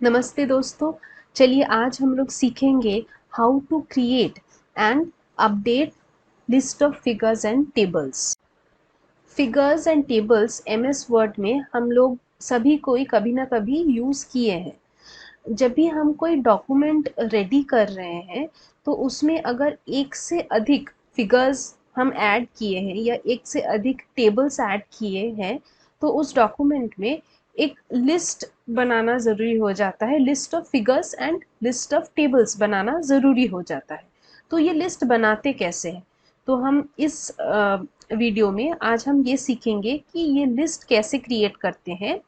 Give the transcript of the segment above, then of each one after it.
नमस्ते दोस्तों। चलिए आज हम लोग सीखेंगे how to create and update list of figures and tables. Figures and tables MS Word में हम लोग सभी कोई कभी ना कभी यूज़ किए हैं। जब भी हम कोई डॉक्यूमेंट रेडी कर रहे हैं तो उसमें अगर एक से अधिक फिगर्स हम ऐड किए हैं या एक से अधिक टेबल्स ऐड किए हैं तो उस डॉक्यूमेंट में एक लिस्ट बनाना ज़रूरी हो जाता है। List of figures and list of tables बनाना ज़रूरी हो जाता है। तो ये लिस्ट बनाते कैसे हैं, तो हम इस वीडियो में आज हम ये सीखेंगे कि ये लिस्ट कैसे क्रिएट करते हैं।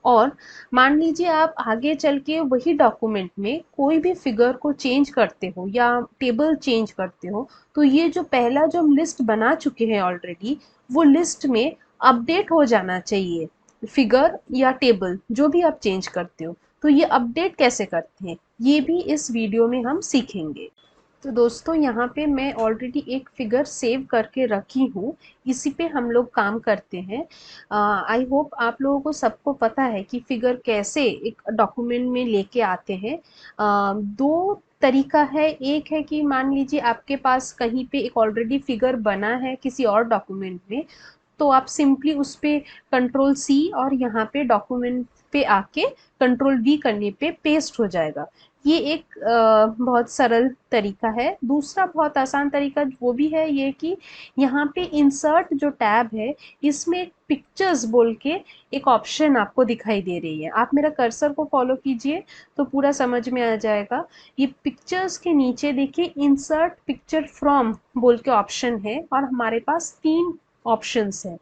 और मान लीजिए आप आगे चल के वही डॉक्यूमेंट में कोई भी फिगर को चेंज करते हो या टेबल चेंज करते हो तो ये जो पहला जो हम लिस्ट बना चुके हैं ऑलरेडी वो लिस्ट में अपडेट हो जाना चाहिए। फिगर या टेबल जो भी आप चेंज करते हो तो ये अपडेट कैसे करते हैं ये भी इस वीडियो में हम सीखेंगे। तो दोस्तों यहाँ पे मैं ऑलरेडी एक फिगर सेव करके रखी हूँ, इसी पे हम लोग काम करते हैं। आई होप आप लोगों को सबको पता है कि फिगर कैसे एक डॉक्यूमेंट में लेके आते हैं। दो तरीका है, एक है कि मान लीजिए आपके पास कहीं पे एक ऑलरेडी फिगर बना है किसी और डॉक्यूमेंट में, तो आप सिंपली उस पे कंट्रोल सी और यहाँ पे डॉक्यूमेंट पे आके कंट्रोल वी करने पे पेस्ट हो जाएगा। ये एक बहुत सरल तरीका है। दूसरा बहुत आसान तरीका वो भी है ये कि यहाँ पे इंसर्ट जो टैब है इसमें एक पिक्चर्स बोल के एक ऑप्शन आपको दिखाई दे रही है। आप मेरा कर्सर को फॉलो कीजिए तो पूरा समझ में आ जाएगा। ये पिक्चर्स के नीचे देखिए इंसर्ट पिक्चर फ्रॉम बोल के ऑप्शन है और हमारे पास 3 ऑप्शंस हैं।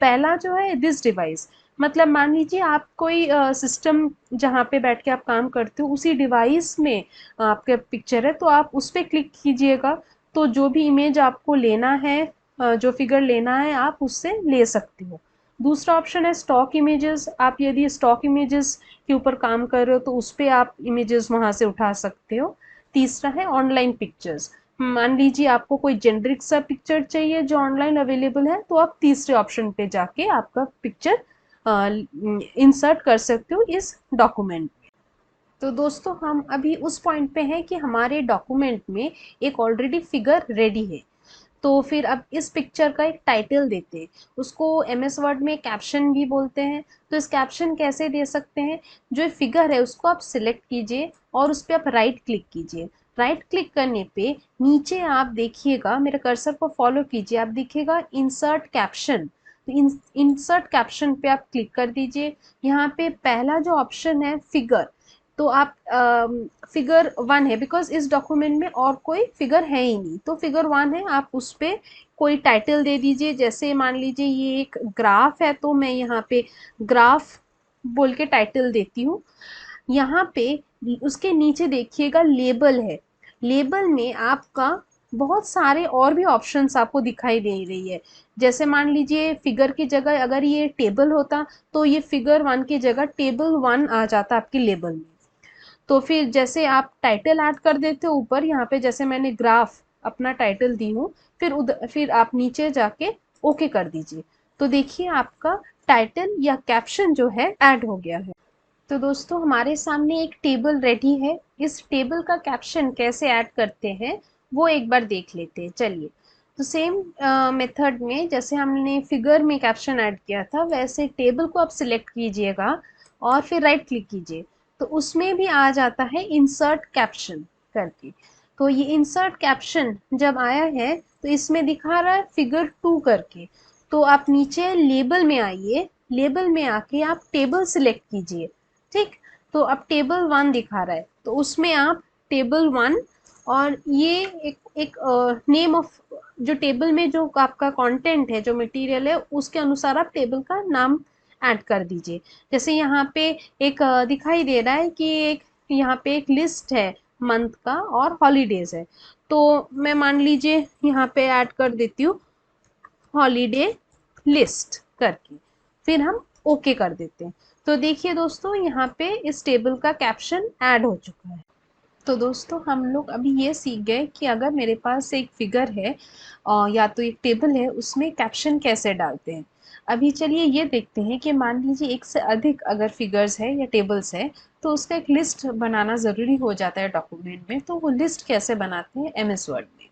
पहला जो है दिस डिवाइस, मतलब मान लीजिए आप कोई सिस्टम जहाँ पे बैठ के आप काम करते हो उसी डिवाइस में आपका पिक्चर है तो आप उस पर क्लिक कीजिएगा तो जो भी इमेज आपको लेना है, जो फिगर लेना है आप उससे ले सकते हो। दूसरा ऑप्शन है स्टॉक इमेजेस, आप यदि स्टॉक इमेजेस के ऊपर काम कर रहे हो तो उस पर आप इमेजेस वहाँ से उठा सकते हो। तीसरा है ऑनलाइन पिक्चर्स, मान लीजिए आपको कोई जेनरिक सा पिक्चर चाहिए जो ऑनलाइन अवेलेबल है तो आप तीसरे ऑप्शन पे जाके आपका पिक्चर इंसर्ट कर सकते हो इस डॉक्यूमेंट। तो दोस्तों हम अभी उस पॉइंट पे हैं कि हमारे डॉक्यूमेंट में एक ऑलरेडी फिगर रेडी है। तो फिर अब इस पिक्चर का एक टाइटल देते हैं, उसको एमएस वर्ड में कैप्शन भी बोलते हैं। तो इस कैप्शन कैसे दे सकते हैं, जो फिगर है उसको आप सिलेक्ट कीजिए और उस पर आप राइट क्लिक कीजिए। राइट क्लिक करने पे नीचे आप देखिएगा, मेरे कर्सर को फॉलो कीजिए, आप दिखेगा इंसर्ट कैप्शन। तो इंसर्ट कैप्शन पे आप क्लिक कर दीजिए। यहाँ पे पहला जो ऑप्शन है फिगर, तो आप फिगर 1 है बिकॉज इस डॉक्यूमेंट में और कोई फिगर है ही नहीं, तो फिगर 1 है, आप उस पर कोई टाइटल दे दीजिए। जैसे मान लीजिए ये एक ग्राफ है तो मैं यहाँ पे ग्राफ बोल के टाइटल देती हूँ। यहाँ पे उसके नीचे देखिएगा लेबल है, लेबल में आपका बहुत सारे और भी ऑप्शंस आपको दिखाई दे रही है। जैसे मान लीजिए फिगर की जगह अगर ये टेबल होता तो ये फिगर 1 की जगह टेबल 1 आ जाता आपके लेबल में। तो फिर जैसे आप टाइटल ऐड कर देते हो ऊपर, यहाँ पे जैसे मैंने ग्राफ अपना टाइटल दी हूँ, फिर आप नीचे जाके ओके कर दीजिए। तो देखिए आपका टाइटल या कैप्शन जो है ऐड हो गया है। तो दोस्तों हमारे सामने एक टेबल रेडी है, इस टेबल का कैप्शन कैसे ऐड करते हैं वो एक बार देख लेते हैं। चलिए, तो सेम मेथड में जैसे हमने फिगर में कैप्शन ऐड किया था वैसे टेबल को आप सिलेक्ट कीजिएगा और फिर राइट क्लिक कीजिए तो उसमें भी आ जाता है इंसर्ट कैप्शन करके। तो ये इंसर्ट कैप्शन जब आया है तो इसमें दिखा रहा है फिगर 2 करके। तो आप नीचे लेबल में आइए, लेबल में आके आप टेबल सिलेक्ट कीजिए। ठीक, तो अब टेबल 1 दिखा रहा है तो उसमें आप टेबल 1 और ये एक नेम ऑफ जो टेबल में जो आपका कंटेंट है, जो मटेरियल है उसके अनुसार आप टेबल का नाम ऐड कर दीजिए। जैसे यहाँ पे एक दिखाई दे रहा है कि एक यहाँ पे एक लिस्ट है मंथ का और हॉलीडेज है, तो मैं मान लीजिए यहाँ पे ऐड कर देती हूँ हॉलीडे लिस्ट करके, फिर हम ओके कर देते हैं। तो देखिए दोस्तों यहाँ पे इस टेबल का कैप्शन ऐड हो चुका है। तो दोस्तों हम लोग अभी ये सीख गए कि अगर मेरे पास एक फिगर है या तो एक टेबल है उसमें कैप्शन कैसे डालते हैं। अभी चलिए ये देखते हैं कि मान लीजिए एक से अधिक अगर फिगर्स है या टेबल्स है तो उसका एक लिस्ट बनाना ज़रूरी हो जाता है डॉक्यूमेंट में। तो वो लिस्ट कैसे बनाते हैं एमएस वर्ड में।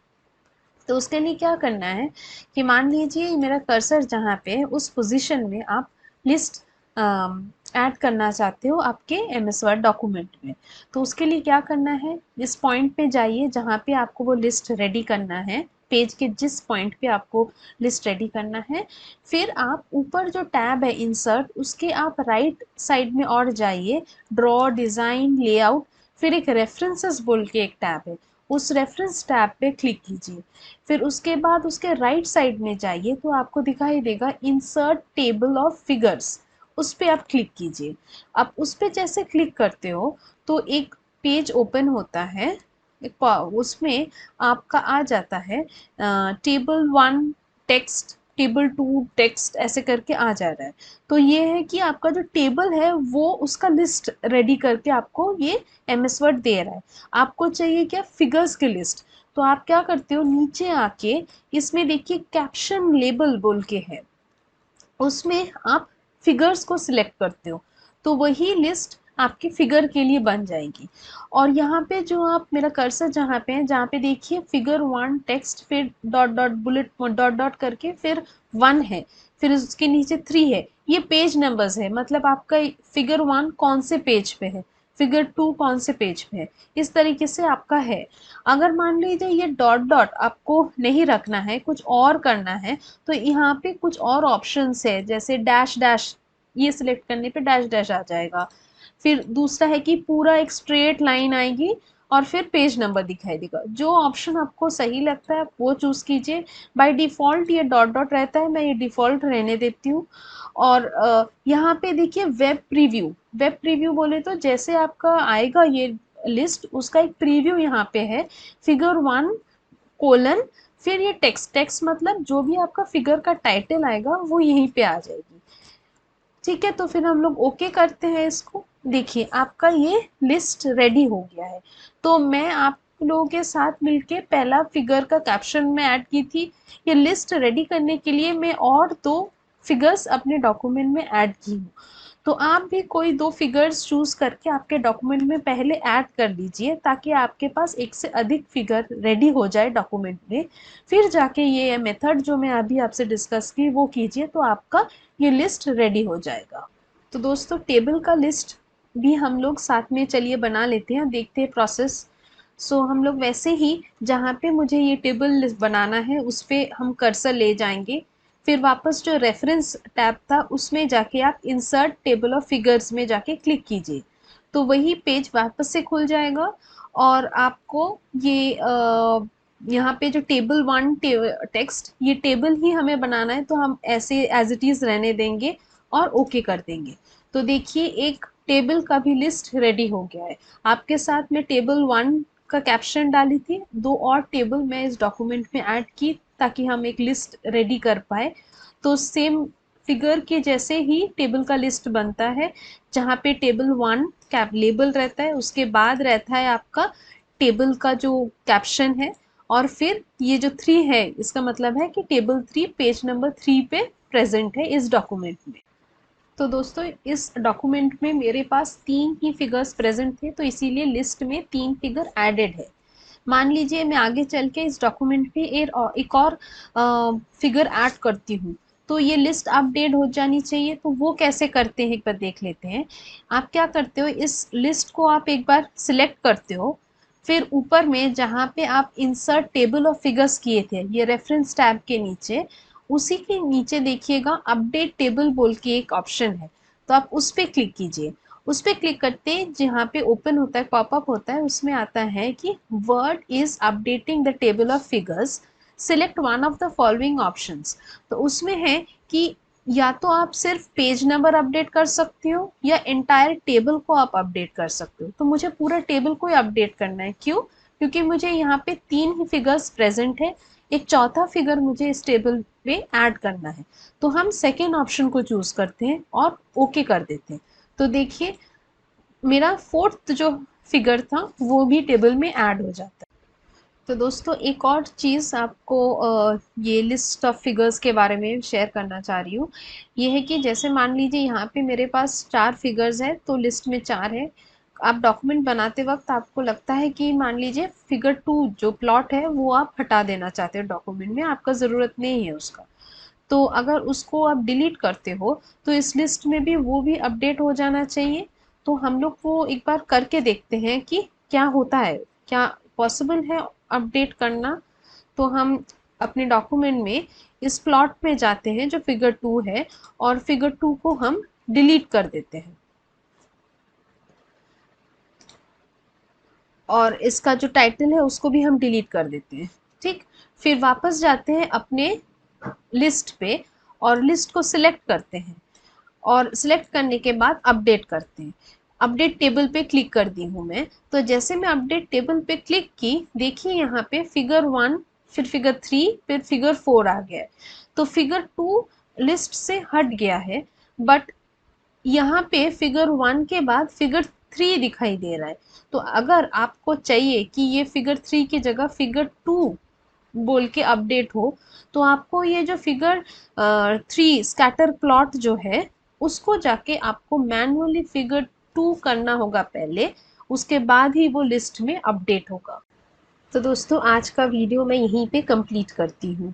तो उसके लिए क्या करना है कि मान लीजिए मेरा कर्सर जहाँ पे है उस पोजीशन में आप लिस्ट ऐड करना चाहते हो आपके एमएस वर्ड डॉक्यूमेंट में। तो उसके लिए क्या करना है, इस पॉइंट पे जाइए जहाँ पे आपको वो लिस्ट रेडी करना है, पेज के जिस पॉइंट पे आपको लिस्ट रेडी करना है। फिर आप ऊपर जो टैब है इंसर्ट, उसके आप राइट साइड में और जाइए, ड्रॉ, डिज़ाइन, लेआउट, फिर एक रेफरेंसेस बोल के एक टैब है, उस रेफरेंस टैब पे क्लिक कीजिए। फिर उसके बाद उसके राइट साइड में जाइए तो आपको दिखाई देगा इंसर्ट टेबल ऑफ फिगर्स, उस पर आप क्लिक कीजिए। आप उस पर जैसे क्लिक करते हो तो एक पेज ओपन होता है, उसमें आपका आ जाता है टेबल 1 टेक्स्ट, टेबल 2 टेक्स्ट, ऐसे करके आ जा रहा है। तो ये है कि आपका जो टेबल है वो उसका लिस्ट रेडी करके आपको ये एमएस वर्ड दे रहा है। आपको चाहिए क्या, फिगर्स की लिस्ट। तो आप क्या करते हो, नीचे आके इसमें देखिए कैप्शन लेबल बोल के है, उसमें आप फिगर्स को सिलेक्ट करते हो तो वही लिस्ट आपकी फिगर के लिए बन जाएगी। और यहाँ पे जो आप मेरा कर्सर जहाँ पे है, जहाँ पे देखिए फिगर 1 टेक्स्ट, फिर dot dot bullet dot dot करके फिर 1 है, फिर उसके नीचे 3 है, ये पेज नंबर्स है, मतलब आपका फिगर 1 कौन से पेज पे है, फिगर 2 कौन से पेज पे है, इस तरीके से आपका है। अगर मान लीजिए ये डॉट डॉट आपको नहीं रखना है, कुछ और करना है, तो यहाँ पे कुछ और ऑप्शंस है, जैसे डैश डैश, ये सिलेक्ट करने पे डैश डैश आ जाएगा। फिर दूसरा है कि पूरा एक स्ट्रेट लाइन आएगी और फिर पेज नंबर दिखाई देगा। जो ऑप्शन आपको सही लगता है वो चूज कीजिए। बाय डिफ़ॉल्ट ये डॉट डॉट रहता है, मैं ये डिफ़ॉल्ट रहने देती हूँ। और यहाँ पे देखिए वेब प्रीव्यू, वेब प्रीव्यू बोले तो जैसे आपका आएगा ये लिस्ट, उसका एक प्रीव्यू यहाँ पे है, फिगर 1 कोलन, फिर ये टेक्स्ट, टेक्स्ट मतलब जो भी आपका फिगर का टाइटल आएगा वो यहीं पे आ जाएगी। ठीक है, तो फिर हम लोग ओके करते हैं इसको। देखिए आपका ये लिस्ट रेडी हो गया है। तो मैं आप लोगों के साथ मिलके पहला फिगर का कैप्शन में ऐड की थी। ये लिस्ट रेडी करने के लिए मैं और 2 फिगर्स अपने डॉक्यूमेंट में ऐड की हूँ। तो आप भी कोई 2 फिगर्स चूज करके आपके डॉक्यूमेंट में पहले ऐड कर लीजिए, ताकि आपके पास एक से अधिक फिगर रेडी हो जाए डॉक्यूमेंट में। फिर जाके ये मेथड जो मैं अभी आपसे डिस्कस की वो कीजिए, तो आपका ये लिस्ट रेडी हो जाएगा। तो दोस्तों टेबल का लिस्ट भी हम लोग साथ में चलिए बना लेते हैं, देखते हैं प्रोसेस। सो हम लोग वैसे ही जहाँ पे मुझे ये टेबल लिस्ट बनाना है उस पर हम कर्सर ले जाएंगे, फिर वापस जो रेफरेंस टैब था उसमें जाके आप इंसर्ट टेबल ऑफ फिगर्स में जाके क्लिक कीजिए, तो वही पेज वापस से खुल जाएगा। और आपको ये यहाँ पे जो टेबल 1 टेक्स्ट, ये टेबल ही हमें बनाना है, तो हम ऐसे एज इट इज़ रहने देंगे और ओके कर देंगे। तो देखिए एक टेबल का भी लिस्ट रेडी हो गया है। आपके साथ में टेबल 1 का कैप्शन डाली थी, 2 और टेबल मैं इस डॉक्यूमेंट में ऐड की ताकि हम एक लिस्ट रेडी कर पाए। तो सेम फिगर के जैसे ही टेबल का लिस्ट बनता है, जहाँ पे टेबल 1 कैप लेबल रहता है, उसके बाद रहता है आपका टेबल का जो कैप्शन है, और फिर ये जो 3 है इसका मतलब है कि टेबल 3 पेज नंबर 3 पे प्रेजेंट है इस डॉक्यूमेंट में। तो दोस्तों इस डॉक्यूमेंट में मेरे पास 3 ही फिगर्स प्रेजेंट थे, तो इसीलिए लिस्ट में 3 फिगर एडेड है। मान लीजिए मैं आगे चल के इस डॉक्यूमेंट पे एक और फिगर ऐड करती हूँ, तो ये लिस्ट अपडेट हो जानी चाहिए। तो वो कैसे करते हैं एक बार देख लेते हैं। आप क्या करते हो, इस लिस्ट को आप एक बार सिलेक्ट करते हो, फिर ऊपर में जहाँ पे आप इंसर्ट टेबल ऑफ फिगर्स किए थे, ये रेफरेंस टैब के नीचे, उसी के नीचे देखिएगा अपडेट टेबल बोल के एक ऑप्शन है, तो आप उस पर क्लिक कीजिए। उस पर क्लिक करते हैं, जहाँ पे ओपन होता है, पॉपअप होता है, उसमें आता है कि word is updating the table of figures, select one of the following options. तो उसमें है कि या तो आप सिर्फ पेज नंबर अपडेट कर सकते हो या एंटायर टेबल को आप अपडेट कर सकते हो। तो मुझे पूरा टेबल को ही अपडेट करना है। क्यों? क्योंकि मुझे यहाँ पे 3 ही फिगर्स प्रेजेंट है, एक चौथा फिगर मुझे इस टेबल पे ऐड करना है। तो हम सेकेंड ऑप्शन को चूज करते हैं और ओके कर देते हैं। तो देखिए मेरा 4th जो फिगर था वो भी टेबल में ऐड हो जाता है। तो दोस्तों एक और चीज़ आपको ये लिस्ट ऑफ फिगर्स के बारे में शेयर करना चाह रही हूँ। ये है कि जैसे मान लीजिए यहाँ पे मेरे पास 4 फिगर्स है, तो लिस्ट में 4 है। आप डॉक्यूमेंट बनाते वक्त आपको लगता है कि मान लीजिए फिगर 2 जो प्लॉट है वो आप हटा देना चाहते हो डॉक्यूमेंट में, आपका ज़रूरत नहीं है उसका। तो अगर उसको आप डिलीट करते हो तो इस लिस्ट में भी वो भी अपडेट हो जाना चाहिए। तो हम लोग वो एक बार करके देखते हैं कि क्या होता है, क्या पॉसिबल है अपडेट करना। तो हम अपने डॉक्यूमेंट में इस प्लॉट में जाते हैं जो फिगर 2 है, और फिगर 2 को हम डिलीट कर देते हैं, और इसका जो टाइटल है उसको भी हम डिलीट कर देते हैं। ठीक, फिर वापस जाते हैं अपने लिस्ट पे और लिस्ट को सिलेक्ट करते हैं, और सिलेक्ट करने के बाद अपडेट करते हैं। अपडेट टेबल पे क्लिक कर दी हूँ मैं। तो जैसे मैं अपडेट टेबल पे क्लिक की, देखिए यहाँ पे फिगर 1, फिर फिगर 3, फिर फिगर 4 आ गया है। तो फिगर 2 लिस्ट से हट गया है, बट यहाँ पे फिगर 1 के बाद फिगर 3 दिखाई दे रहा है। तो अगर आपको चाहिए कि ये फिगर 3 की जगह फिगर 2 बोल के अपडेट हो, तो आपको ये जो फिगर 3 स्कैटर प्लॉट जो है उसको जाके आपको मैनुअली फिगर 2 करना होगा पहले, उसके बाद ही वो लिस्ट में अपडेट होगा। तो दोस्तों आज का वीडियो मैं यहीं पे कंप्लीट करती हूँ।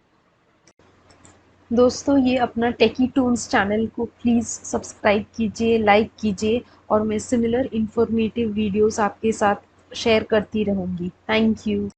दोस्तों ये अपना टेकी टून्स चैनल को प्लीज़ सब्सक्राइब कीजिए, लाइक कीजिए, और मैं सिमिलर इन्फॉर्मेटिव वीडियोस आपके साथ शेयर करती रहूँगी। Thank you.